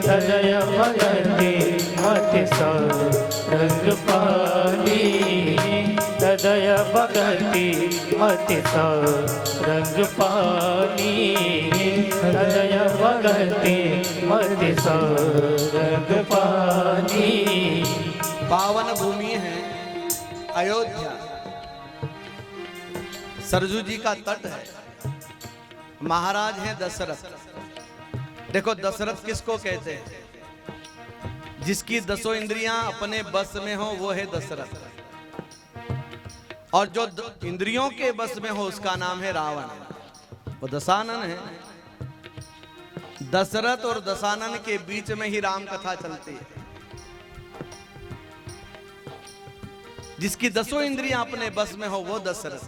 हृदय भगति मति रंग पानी, हृदय भगति मति रंग पानी, हृदय भगति मति रंग पानी। पावन भूमि है अयोध्या, सरजू जी का तट है, महाराज है दशरथ। देखो दशरथ किसको कहते हैं? जिसकी 10 इंद्रियां अपने बस में हो वो है दशरथ, और जो इंद्रियों के बस में हो उसका नाम है रावण, वो दशानन है। दशरथ और दशानन के बीच में ही राम कथा चलती है। जिसकी 10 इंद्रियां अपने बस में हो वो दशरथ,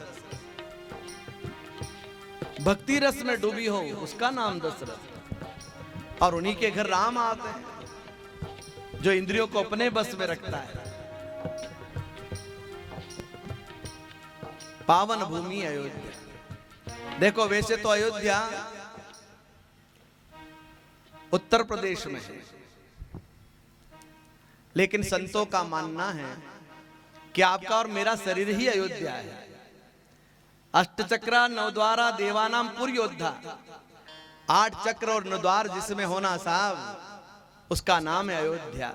भक्ति रस में डूबी हो उसका नाम दशरथ, और उन्हीं के घर राम आते हैं जो इंद्रियों को अपने बस में रखता है। पावन भूमि अयोध्या। देखो वैसे तो अयोध्या उत्तर प्रदेश में है, लेकिन संतों का मानना है कि आपका और मेरा शरीर ही अयोध्या है। अष्टचक्रा नवद्वारा देवानाम पुर योद्धा, 8 चक्र और 9 द्वार जिसमें होना साहब, उसका नाम है अयोध्या।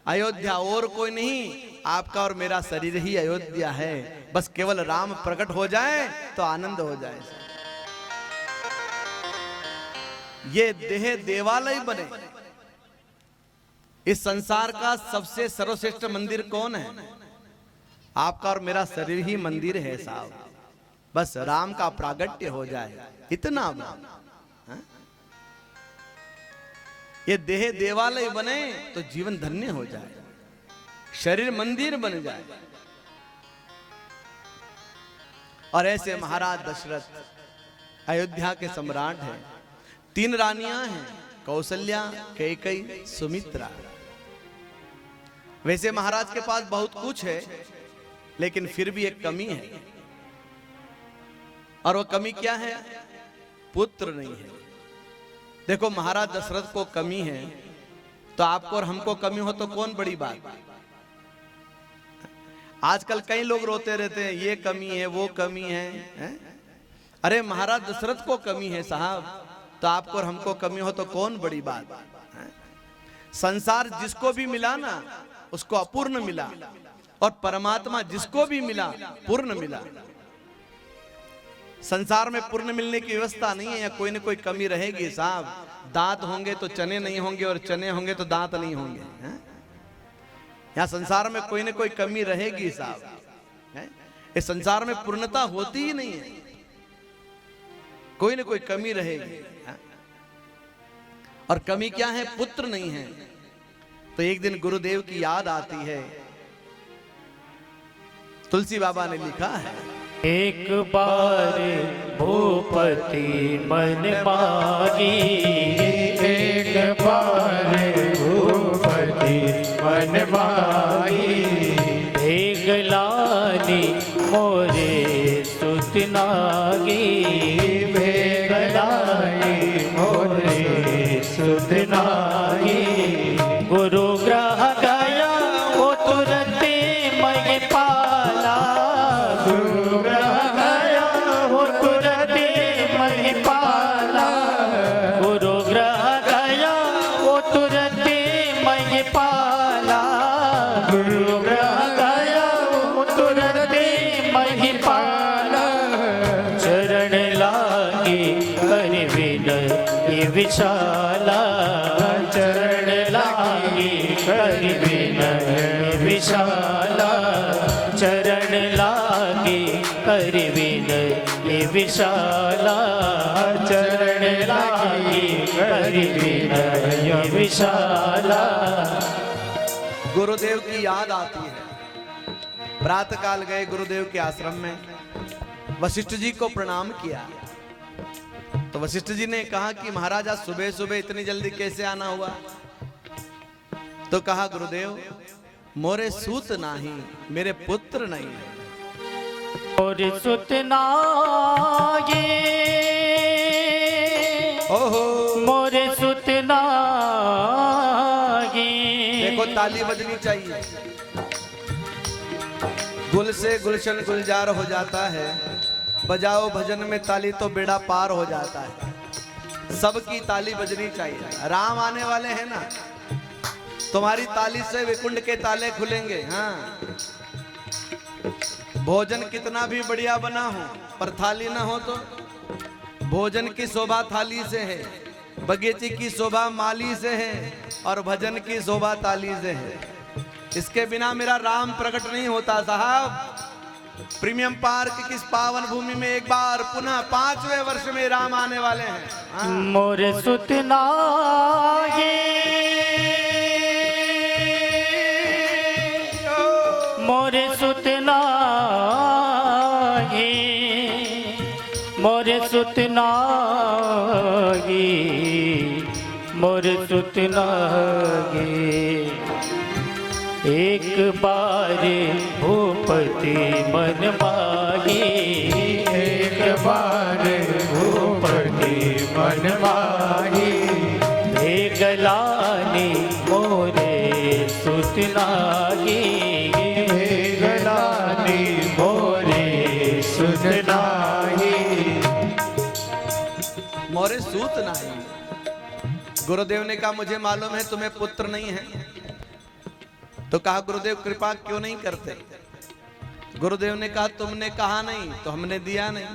अयोध्या और कोई नहीं, आपका और मेरा शरीर ही अयोध्या है। बस केवल राम प्रकट हो जाए तो आनंद हो जाए। ये देह देवालय बने। इस संसार का सबसे सर्वश्रेष्ठ मंदिर कौन है? आपका और मेरा शरीर ही मंदिर है साहब। बस राम का प्रागट्य हो जाए, इतना ये देह देवालय बने तो जीवन धन्य हो जाए, शरीर मंदिर बन जाए। और ऐसे महाराज दशरथ अयोध्या के सम्राट हैं। 3 रानियां हैं, कौशल्या, कैकेयी, सुमित्रा। वैसे महाराज के पास बहुत कुछ है, लेकिन फिर भी एक कमी है, और वो कमी क्या है? पुत्र नहीं है। देखो महाराज दशरथ को कमी है, तो आपको और हमको कमी हो तो कौन बड़ी बात। आजकल कई लोग रोते रहते हैं ये कमी है वो कमी है, अरे महाराज दशरथ को कमी है साहब, तो आपको और हमको कमी हो तो कौन बड़ी बात। संसार जिसको भी मिला ना उसको अपूर्ण मिला, और परमात्मा जिसको भी मिला पूर्ण मिला। संसार में पूर्ण मिलने की व्यवस्था नहीं है, या कोई ना कोई कमी रहेगी साहब। दांत होंगे तो चने नहीं होंगे, और चने होंगे तो दांत नहीं होंगे। यहाँ संसार में कोई ना कोई कमी रहेगी साहब। इस संसार में पूर्णता होती ही नहीं है, कोई ना कोई कमी रहेगी। और कमी क्या है? पुत्र नहीं है। तो एक दिन गुरुदेव की याद आती है। तुलसी बाबा ने लिखा है, एक बार भूपति मन मागी, एक बार भूपति मन मागी, भेग लानी मोरे सुत नागी, भेग लानी मोरे सुत नागी। गुरु ग्रह गया वो तुरंत मय पाला, गुरु ग्रह गया वो तुरंत मय पाला, गुरु ग्रह गया वो तुरंत मय पाला, गुरु ग्रह गया वो तुरंत मय पाला। चरण लागे कर विनय विशाला, चरण लागे कर विनय विशाला, चरण लागे कर विनय विशाला, चरण लागे कर विनय विशाला। गुरुदेव की याद आती है। प्रातः काल गए गुरुदेव के आश्रम में, वशिष्ठ जी को प्रणाम किया। तो वशिष्ठ जी ने कहा कि महाराज आज सुबह सुबह इतनी जल्दी कैसे आना हुआ? तो कहा गुरुदेव मोरे सूत नाही, मेरे पुत्र नहीं। मोरे सूत नागे, ओहो मोरे सूत नागे, देखो ताली बजनी चाहिए। गुल से गुलशन गुलजार हो जाता है, बजाओ भजन में ताली तो बेड़ा पार हो जाता है। सबकी ताली बजनी चाहिए। राम आने वाले हैं ना, तुम्हारी ताली से विकुंड के ताले खुलेंगे। हाँ, भोजन कितना भी बढ़िया बना हो पर थाली ना हो तो भोजन की शोभा थाली से है, बगीचे की शोभा माली से है और भजन की शोभा ताली से है। इसके बिना मेरा राम प्रकट नहीं होता साहब। प्रीमियम पार्क की इस पावन भूमि में एक बार पुनः 5वें वर्ष में राम आने वाले हैं। हाँ। मोरे सुतना मोरे सुतना मोरे सुतना मोरे सुतना एक बार भूपति मन माही, एक बार भूपति मन माही, भेगलानी मोरे सुतनाही, भेगलानी मोरे सुतनाही। मोरे सूत नहीं। गुरुदेव ने कहा मुझे मालूम है तुम्हें पुत्र नहीं है, तो कहा गुरुदेव कृपा क्यों नहीं करते। गुरुदेव ने कहा तुमने कहा नहीं तो हमने दिया नहीं।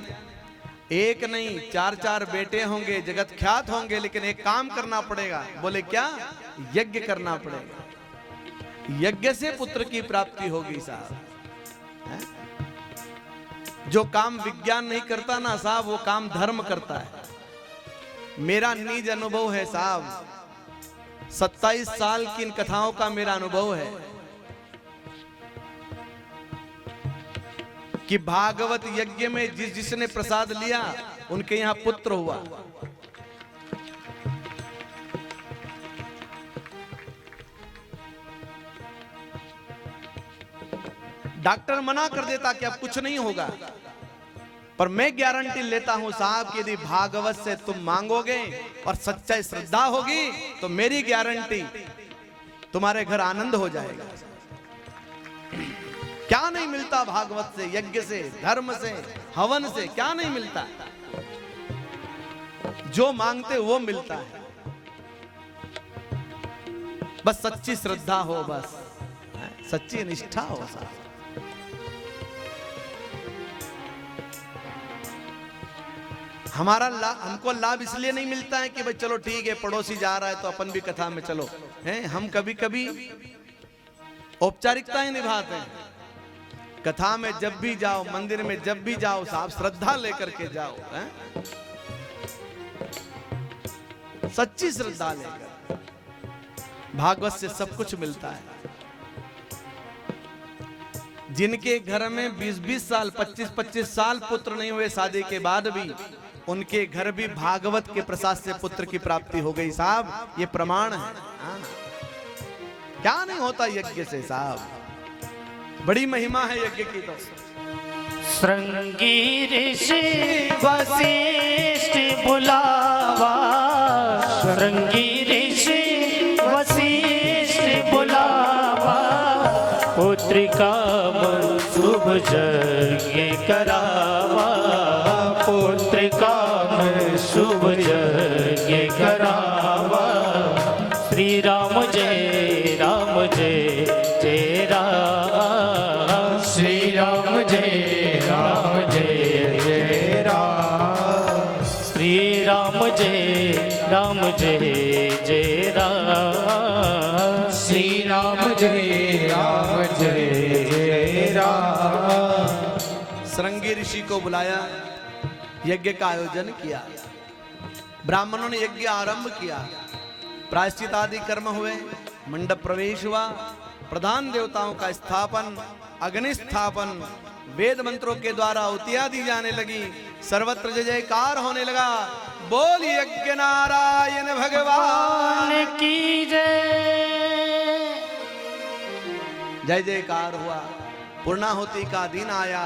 एक नहीं 4-4 बेटे होंगे, जगत ख्यात होंगे, लेकिन एक काम करना पड़ेगा। बोले क्या? यज्ञ करना पड़ेगा। यज्ञ से पुत्र की प्राप्ति होगी साहब। जो काम विज्ञान नहीं करता ना साहब, वो काम धर्म करता है। मेरा निज अनुभव है साहब, 27 साल की इन कथाओं का मेरा अनुभव है कि भागवत यज्ञ में जिसने प्रसाद लिया उनके यहां पुत्र हुआ। डॉक्टर मना कर देता कि अब कुछ नहीं होगा, पर मैं गारंटी लेता हूं साहब कि यदि भागवत से तुम मांगोगे और सच्चाई श्रद्धा होगी तो मेरी गारंटी तुम्हारे घर आनंद हो जाएगा। क्या नहीं मिलता भागवत से, यज्ञ से, धर्म से, हवन से, क्या नहीं मिलता। जो मांगते वो मिलता है। बस सच्ची श्रद्धा हो, बस सच्ची निष्ठा हो साहब। हमको लाभ इसलिए नहीं मिलता है कि भाई चलो ठीक है पड़ोसी जा रहा है तो अपन भी कथा में चलो हैं। हम कभी कभी औपचारिकताएं निभाते हैं। कथा में जब भी जाओ, मंदिर में जब भी जाओ साहब, श्रद्धा लेकर के जाओ हैं? सच्ची श्रद्धा लेकर। भागवत से सब कुछ मिलता है। जिनके घर में 20-20 साल, 25-25 साल पुत्र नहीं हुए शादी के बाद भी, उनके घर भी भागवत के प्रसाद से पुत्र की प्राप्ति हो गई साहब। ये प्रमाण है। हाँ। क्या नहीं होता यज्ञ से साहब, बड़ी महिमा है यज्ञ की। तो श्रृंगी ऋषि वशिष्ठ बुलावा, श्रृंगी ऋषि वशिष्ठ बुलावा, पुत्र काम शुभ यज्ञ करावा, पुत्र काम शुभ यज्ञ करावा। श्री राम जय राम जय जय राम, श्री राम जय राम जय जय राम, श्री राम जय राम जय जय राम, श्री राम जय राम जय जय राम। श्रृंगी ऋषि को बुलाया, यज्ञ का आयोजन किया। ब्राह्मणों ने यज्ञ आरंभ किया, प्रायश्चित आदि कर्म हुए, मंडप प्रवेश हुआ, प्रधान देवताओं का स्थापन, अग्नि स्थापन, वेद मंत्रों के द्वारा आहुतियां दी जाने लगी, सर्वत्र जय जयकार होने लगा। बोल यज्ञ नारायण भगवान की जय। जय जयकार हुआ। पूर्णाहुति का दिन आया,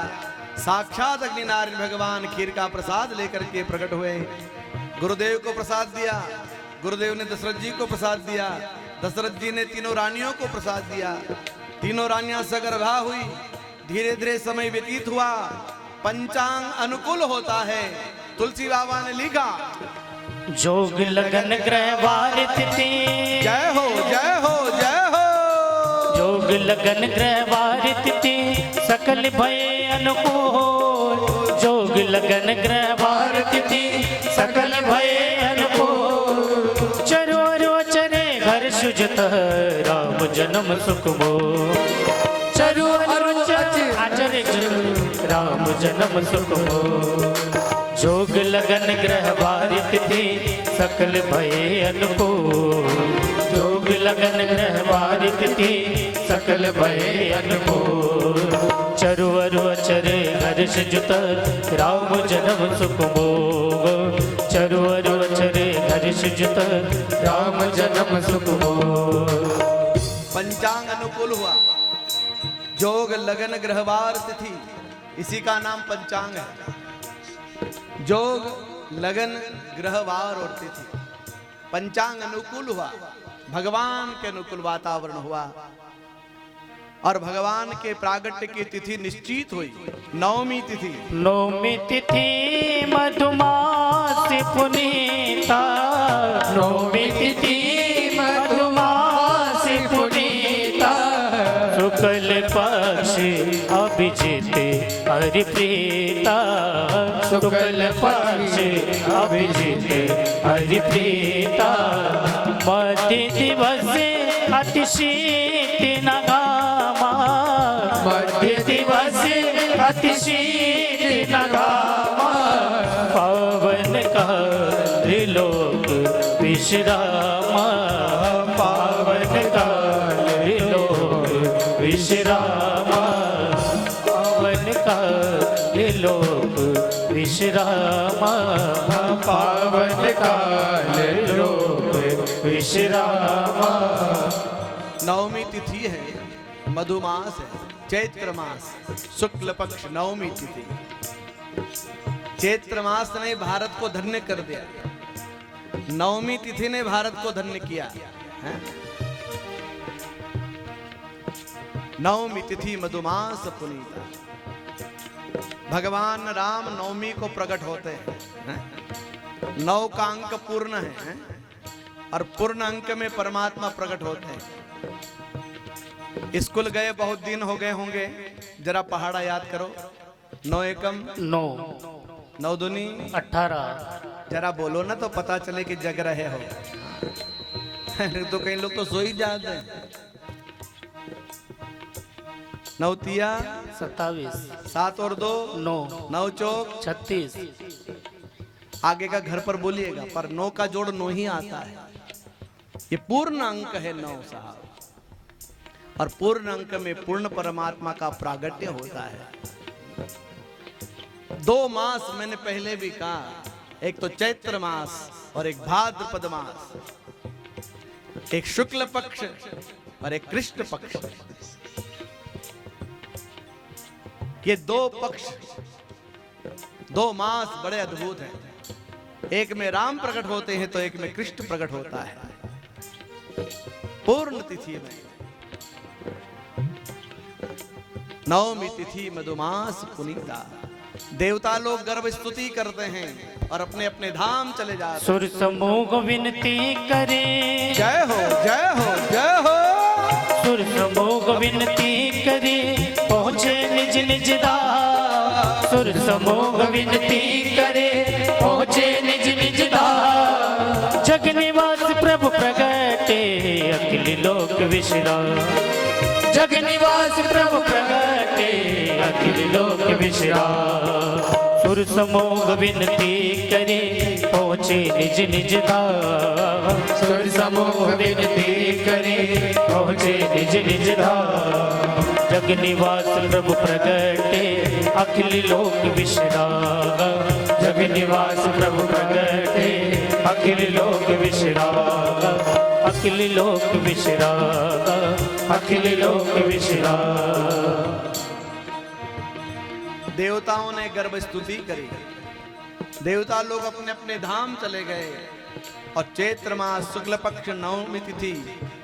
साक्षात अग्नि नारायण भगवान खीर का प्रसाद लेकर के प्रकट हुए। गुरुदेव को प्रसाद दिया, गुरुदेव ने दशरथ जी को प्रसाद दिया, दशरथ जी ने तीनों रानियों को प्रसाद दिया। तीनों रानियां सगर्भा हुई। धीरे धीरे समय व्यतीत हुआ। पंचांग अनुकूल होता है। तुलसी बाबा ने लिखा, जोग लगन ग्रह वार तिथि, जय हो जय हो जय हो। जोग लगन ग्रह वार तिथि, सकल भय अनुकूल। जोग लगन ग्रह वार तिथि, सकल भय अनुकूल। चरो चरे घर सुजत, राम जन्म सुख मोह। चरो आचरे राम जन्म सुख मोह। जोग लगन ग्रह वार तिथि, सकल भय अनुकूल। जोग लगन ग्रह वार तिथि, सकल भय अनुकूल। चरुअर अचरे हर्ष जुत, राम जन्म सुख मोह। चरुअर अचरे हर्ष जुत, राम जन्म सुख मोह। पंचांग अनुकूल हुआ। जोग लगन ग्रहवार तिथि, इसी का नाम पंचांग है। जोग लगन ग्रहवार और तिथि, पंचांग अनुकूल हुआ। भगवान के अनुकूल वातावरण हुआ और भगवान के प्रागट्य की तिथि निश्चित हुई। नवमी तिथि, नवमी तिथि मधुमास पुनीता। नवमी तिथि मधुमास पुनीता। शुक्ल पक्ष अभिजित हरिप्रीता। शुक्ल पक्ष अभिजित हरिप्रीता। मध्य दिवस अतिशीत नगामा। मध्य दिवस अतिशीत नगामा। पावन का त्रिलोक विश्रामा। पावन का त्रिलोक विश्रामा। पावन का त्रिलोक विश्रामा। पावन का त्रिलोक विश्रामा। नवमी तिथि है, मधुमास है, चैत्र मास, शुक्ल पक्ष नवमी तिथि। चैत्र मास ने भारत को धन्य कर दिया। नवमी तिथि ने भारत को धन्य किया है? नवमी तिथि मधुमास पुनीता। भगवान राम नवमी को प्रकट होते हैं। 9 का अंक पूर्ण है और पूर्ण अंक में परमात्मा प्रकट होते हैं। स्कूल गए बहुत दिन हो गए होंगे, जरा पहाड़ा याद करो। 9 एकम 9 9 दूनी 18। जरा बोलो ना तो पता चले कि जग रहे हो। तो कई लोग तो सो ही जाते हैं। 9 तिया 27। 7 और 2 9 9 चौक 36। आगे का घर पर बोलिएगा, पर 9 का जोड़ 9 ही आता है। ये पूर्ण अंक है 9 साहब। और पूर्ण अंक में पूर्ण परमात्मा का प्रागट्य होता है। 2 मास मैंने पहले भी कहा, एक तो चैत्र मास और एक भाद्रपद मास। एक शुक्ल पक्ष और एक कृष्ण पक्ष। ये 2 पक्ष, 2 मास बड़े अद्भुत हैं। एक में राम प्रकट होते हैं तो एक में कृष्ण प्रकट होता है। पूर्ण तिथि में नवमी तिथि मधुमास पुनीता। देवता लोग गर्भ स्तुति करते हैं और अपने अपने धाम चले जाते हैं। सुर समूह विनती करे। जय हो जय हो जय हो। सुर समूह विनती करे, पहुँचे निज निज धाम। सुर समूह विनती करे, पहुँचे निज निज धाम। जग निवास प्रभु प्रगटे, अखिल लोक विश्राम। जग निवास प्रभु प्रगटे, अखिल लोक विश्राम। सुर समूह विनती करे, पहुँचे निज निज धाम। सुर समूह विनती करे, पहुँचे निज निज धाम। जग निवास प्रभु प्रगटे, अखिल लोक विश्राम। जग निवास प्रभु प्रगटे, अखिल लोक विश्राम। अखिल लोक विश्राम। अखिल लोक विश्राम। देवताओं ने गर्भ स्तुति करी। देवता लोग अपने अपने धाम चले गए। और चैत्र मास शुक्ल पक्ष नवमी तिथि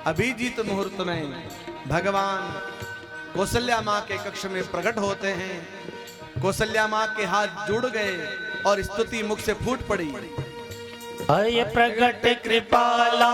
अभिजीत मुहूर्त में भगवान कौशल्या माँ के कक्ष में प्रकट होते हैं। कौशल्या माँ के हाथ जुड़ गए और स्तुति मुख से फूट पड़ी। अय प्रगट कृपाला